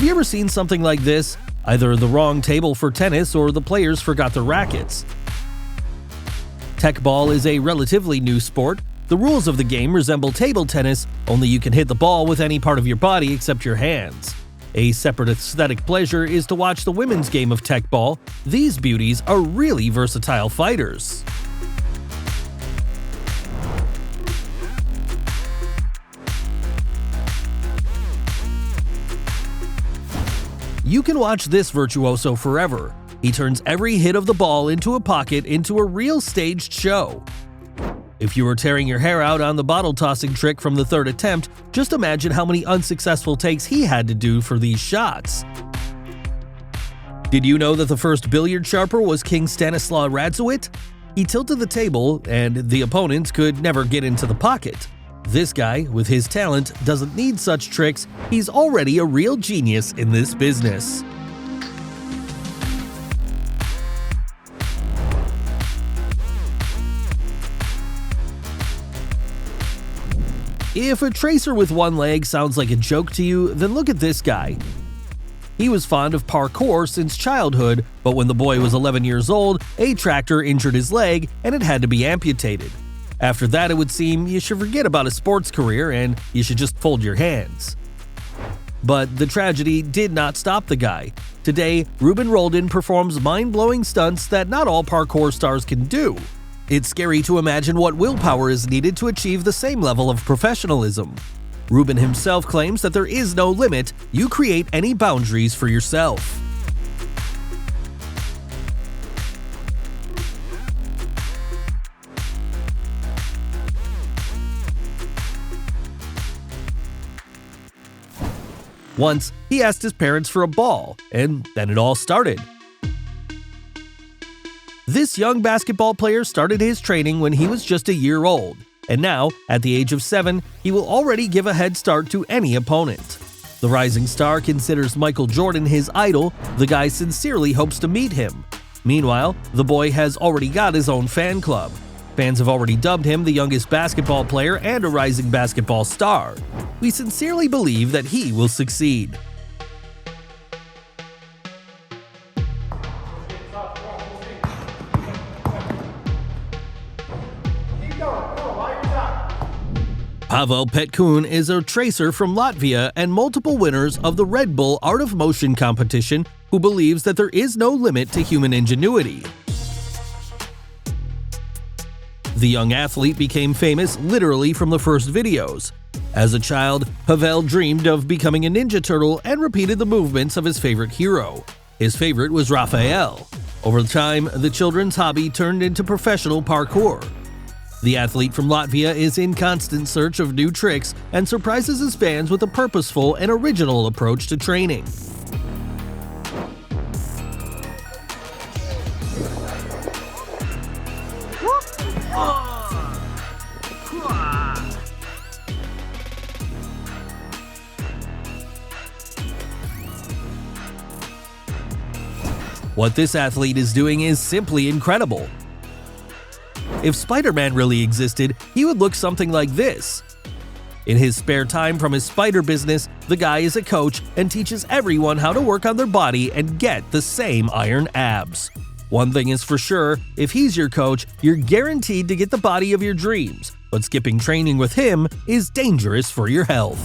you ever seen something like this? Either the wrong table for tennis or the players forgot their rackets. Tech-ball is a relatively new sport. The rules of the game resemble table tennis, only you can hit the ball with any part of your body except your hands. A separate aesthetic pleasure is to watch the women's game of tech-ball. These beauties are really versatile fighters. You can watch this virtuoso forever. He turns every hit of the ball into a pocket into a real staged show. If you were tearing your hair out on the bottle tossing trick from the third attempt, just imagine how many unsuccessful takes he had to do for these shots. Did you know that the first billiard sharper was King Stanislaw Radzowit? He tilted the table, and the opponents could never get into the pocket. This guy, with his talent, doesn't need such tricks. He's already a real genius in this business. If a tracer with one leg sounds like a joke to you, then look at this guy. He was fond of parkour since childhood, but when the boy was 11 years old, a tractor injured his leg and it had to be amputated. After that, it would seem you should forget about a sports career and you should just fold your hands. But the tragedy did not stop the guy. Today, Ruben Roldan performs mind-blowing stunts that not all parkour stars can do. It's scary to imagine what willpower is needed to achieve the same level of professionalism. Ruben himself claims that there is no limit, you create any boundaries for yourself. Once, he asked his parents for a ball, and then it all started. This young basketball player started his training when he was just a year old, and now, at the age of 7, he will already give a head start to any opponent. The rising star considers Michael Jordan his idol. The guy sincerely hopes to meet him. Meanwhile, the boy has already got his own fan club. Fans have already dubbed him the youngest basketball player and a rising basketball star. We sincerely believe that he will succeed. Pavel Petkun is a tracer from Latvia and multiple winners of the Red Bull Art of Motion competition who believes that there is no limit to human ingenuity. The young athlete became famous literally from the first videos. As a child, Pavel dreamed of becoming a Ninja Turtle and repeated the movements of his favorite hero. His favorite was Raphael. Over time, the children's hobby turned into professional parkour. The athlete from Latvia is in constant search of new tricks and surprises his fans with a purposeful and original approach to training. What this athlete is doing is simply incredible. If Spider-Man really existed, he would look something like this. In his spare time from his spider business, the guy is a coach and teaches everyone how to work on their body and get the same iron abs. One thing is for sure, if he's your coach, you're guaranteed to get the body of your dreams, but skipping training with him is dangerous for your health.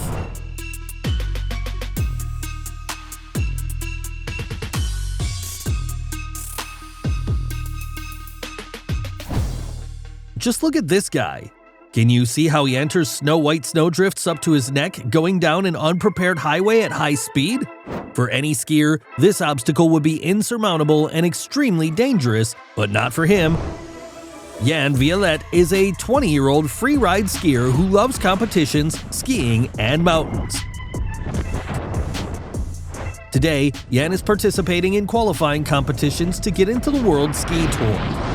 Just look at this guy. Can you see how he enters Snow White snowdrifts up to his neck, going down an unprepared highway at high speed? For any skier, this obstacle would be insurmountable and extremely dangerous, but not for him. Jan Violette is a 20-year-old free-ride skier who loves competitions, skiing, and mountains. Today, Jan is participating in qualifying competitions to get into the World Ski Tour.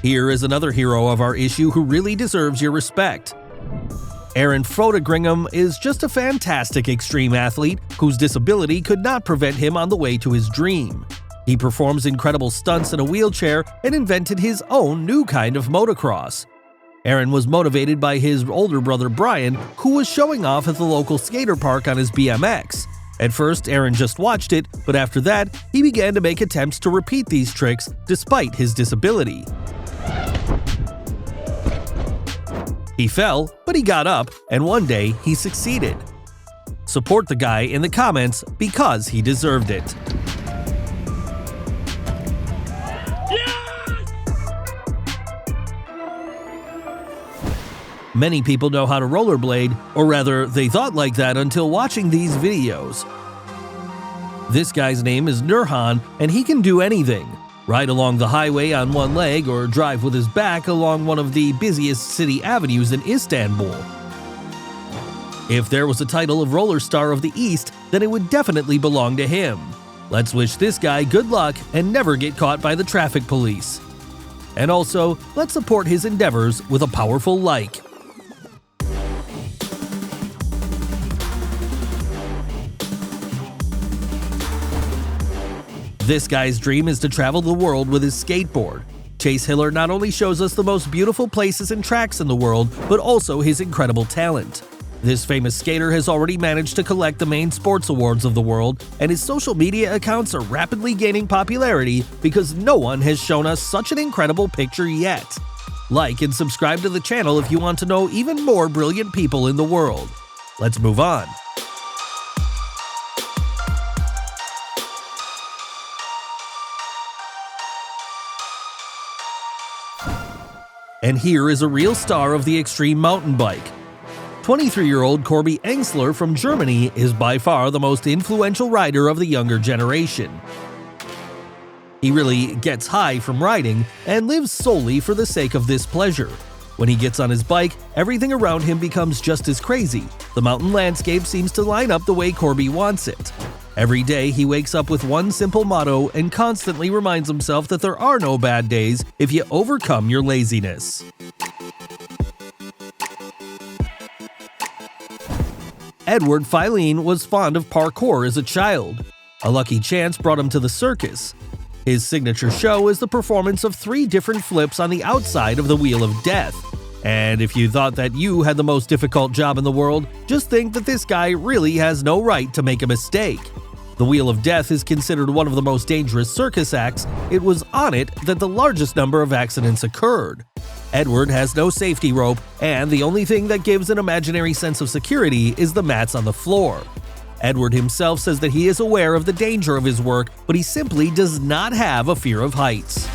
Here is another hero of our issue who really deserves your respect. Aaron Frodegringham is just a fantastic extreme athlete whose disability could not prevent him on the way to his dream. He performs incredible stunts in a wheelchair and invented his own new kind of motocross. Aaron was motivated by his older brother Brian, who was showing off at the local skater park on his BMX. At first, Aaron just watched it, but after that, he began to make attempts to repeat these tricks despite his disability. He fell, but he got up, and one day he succeeded. Support the guy in the comments because he deserved it. Many people know how to rollerblade, or rather, they thought like that until watching these videos. This guy's name is Nurhan, and he can do anything. Ride along the highway on one leg or drive with his back along one of the busiest city avenues in Istanbul. If there was a title of Roller Star of the East, then it would definitely belong to him. Let's wish this guy good luck and never get caught by the traffic police. And also, let's support his endeavors with a powerful like. This guy's dream is to travel the world with his skateboard. Chase Hiller not only shows us the most beautiful places and tracks in the world, but also his incredible talent. This famous skater has already managed to collect the main sports awards of the world, and his social media accounts are rapidly gaining popularity because no one has shown us such an incredible picture yet. Like and subscribe to the channel if you want to know even more brilliant people in the world. Let's move on. And here is a real star of the extreme mountain bike. 23-year-old Corby Engsler from Germany is by far the most influential rider of the younger generation. He really gets high from riding and lives solely for the sake of this pleasure. When he gets on his bike, everything around him becomes just as crazy. The mountain landscape seems to line up the way Corby wants it. Every day, he wakes up with one simple motto and constantly reminds himself that there are no bad days if you overcome your laziness. Edward Filene was fond of parkour as a child. A lucky chance brought him to the circus. His signature show is the performance of 3 different flips on the outside of the Wheel of Death. And if you thought that you had the most difficult job in the world, just think that this guy really has no right to make a mistake. The Wheel of Death is considered one of the most dangerous circus acts. It was on it that the largest number of accidents occurred. Edward has no safety rope, and the only thing that gives an imaginary sense of security is the mats on the floor. Edward himself says that he is aware of the danger of his work, but he simply does not have a fear of heights.